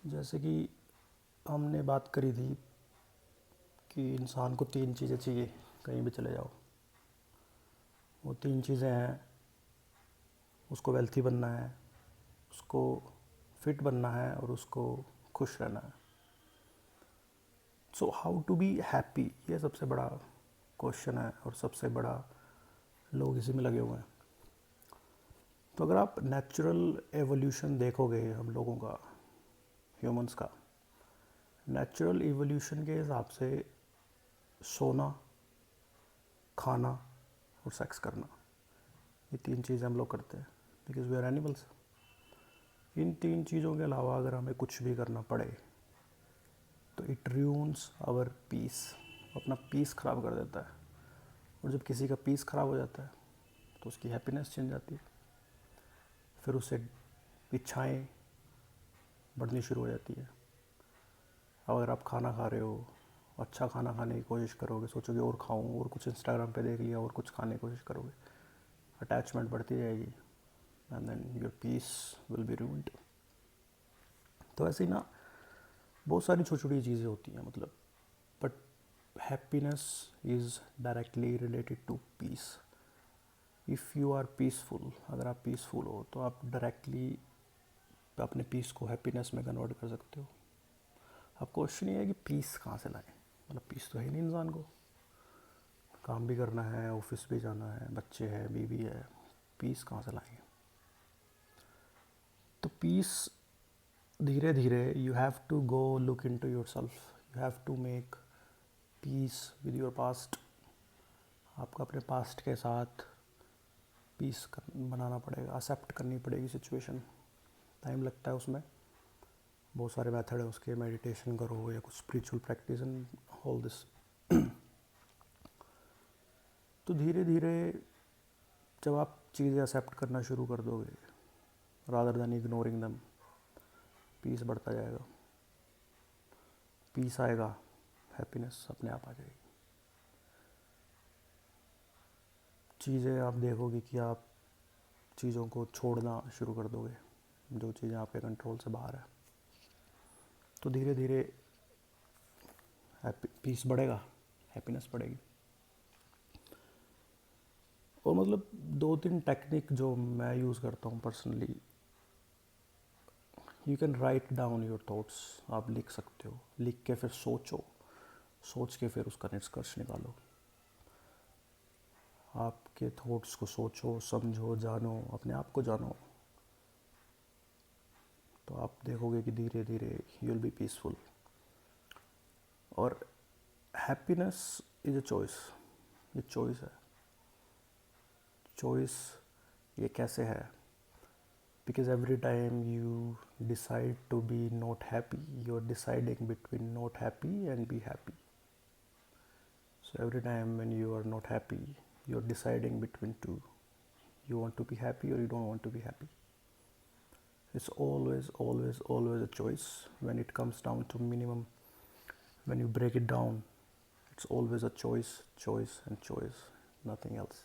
जैसे कि हमने बात करी थी कि इंसान को तीन चीज़ें चाहिए कहीं भी चले जाओ। वो तीन चीज़ें हैं, उसको वेल्थी बनना है, उसको फिट बनना है और उसको खुश रहना है। So how to be happy, ये सबसे बड़ा क्वेश्चन है और सबसे बड़ा लोग इसी में लगे हुए हैं। तो अगर आप नेचुरल एवोल्यूशन देखोगे हम लोगों का, ह्यूमंस का, नेचुरल एवोल्यूशन के हिसाब से सोना, खाना और सेक्स करना, ये तीन चीज़ें हम लोग करते हैं बिकॉज वी आर एनिमल्स। इन तीन चीज़ों के अलावा अगर हमें कुछ भी करना पड़े तो इट रून्स आवर पीस, अपना पीस ख़राब कर देता है। और जब किसी का पीस ख़राब हो जाता है तो उसकी हैप्पीनेस छिन जाती है, फिर उसे इच्छाएं बढ़नी शुरू हो जाती है। अब अगर आप खाना खा रहे हो, अच्छा खाना खाने की कोशिश करोगे, सोचोगे और खाऊं, और कुछ इंस्टाग्राम पे देख लिया और कुछ खाने की कोशिश करोगे, अटैचमेंट बढ़ती जाएगी and then your peace will be ruined. तो ऐसे ही ना बहुत सारी छोटी छोटी चीज़ें होती हैं, मतलब, but happiness is directly related to peace. If you are peaceful, अगर आप पीसफुल हो तो आप डायरेक्टली अपने पीस को हैप्पीनेस में कन्वर्ट कर सकते हो। अब क्वेश्चन ये है कि पीस कहाँ से लाएं, मतलब पीस तो है नहीं इंसान को, काम भी करना है, ऑफिस भी जाना है, बच्चे हैं, बीवी है, पीस कहाँ से लाएंगे? तो पीस धीरे धीरे you have to go look into yourself, you have to make peace with your past. आपको अपने पास्ट के साथ पीस बनाना पड़ेगा, एक्सेप्ट करनी पड़ेगी सिचुएशन। टाइम लगता है उसमें, बहुत सारे मेथड है उसके, मेडिटेशन करो या कुछ spiritual practice and all this. तो धीरे धीरे जब आप चीज़ें एक्सेप्ट करना शुरू कर दोगे रादर देन इग्नोरिंग दम, पीस बढ़ता जाएगा, पीस आएगा, हैप्पीनेस अपने आप आ जाएगी। चीज़ें आप देखोगे कि आप चीज़ों को छोड़ना शुरू कर दोगे जो चीज़ें आपके कंट्रोल से बाहर है, तो धीरे धीरे पीस बढ़ेगा, हैप्पीनेस बढ़ेगी। और मतलब दो तीन टेक्निक जो मैं यूज़ करता हूँ personally, you can write down your thoughts, आप लिख सकते हो, लिख के फिर सोचो, सोच के फिर उसका निष्कर्ष निकालो। आपके थॉट्स को सोचो, समझो, जानो, अपने आप को जानो, तो आप देखोगे कि धीरे धीरे यू विल बी पीसफुल। और हैप्पीनेस इज़ अ चॉइस, ये चॉइस है। चॉइस ये कैसे है? Because every time you decide to be not happy, you are deciding between not happy and be happy. So every time when you are not happy, you are deciding between two. You want to be happy or you don't want to be happy. It's always, always, always a choice. When it comes down to minimum, when you break it down, it's always a choice, choice, and choice, nothing else.